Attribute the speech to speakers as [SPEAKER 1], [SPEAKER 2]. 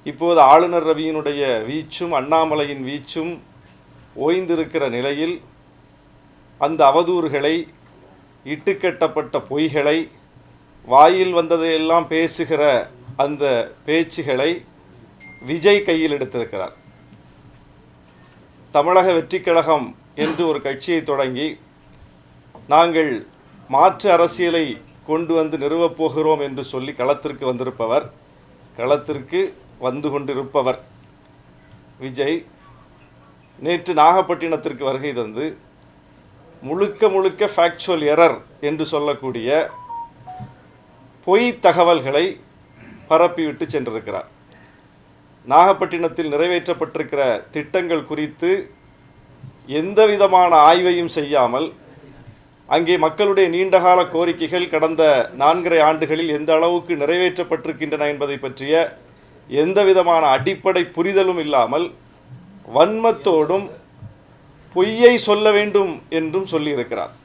[SPEAKER 1] இப்போது ஆளுநர் ரவியினுடைய வீச்சும் அண்ணாமலையின் வீச்சும் ஓய்ந்திருக்கிற நிலையில் அந்த அவதூறுகளை, இட்டுக்கட்டப்பட்ட பொய்களை, வாயில் வந்ததையெல்லாம் பேசுகிற அந்த பேச்சுகளை விஜய் கையில் எடுத்திருக்கிறார். தமிழக வெற்றி கழகம் என்று ஒரு கட்சியை தொடங்கி நாங்கள் மாற்று அரசியலை கொண்டு வந்து நிறுவப் போகிறோம் என்று சொல்லி களத்திற்கு வந்திருப்பவர், களத்திற்கு வந்து கொண்டிருப்பவர் விஜய் நேற்று நாகப்பட்டினத்திற்கு வருகை தந்து முழுக்க முழுக்க ஃபேக்சுவல் எரர் என்று சொல்லக்கூடிய பொய் தகவல்களை பரப்பிவிட்டு சென்றிருக்கிறார். நாகப்பட்டினத்தில் நிறைவேற்றப்பட்டிருக்கிற திட்டங்கள் குறித்து எந்த விதமான ஆய்வையும் செய்யாமல், அங்கே மக்களுடைய நீண்டகால கோரிக்கைகள் கடந்த 4.5 ஆண்டுகளில் எந்த அளவுக்கு நிறைவேற்றப்பட்டிருக்கின்றன என்பதை பற்றிய எந்த விதமான அடிப்படை புரிதலும் இல்லாமல் வன்மத்தோடும் பொய்யை சொல்ல வேண்டும் என்றும் சொல்லியிருக்கிறார்.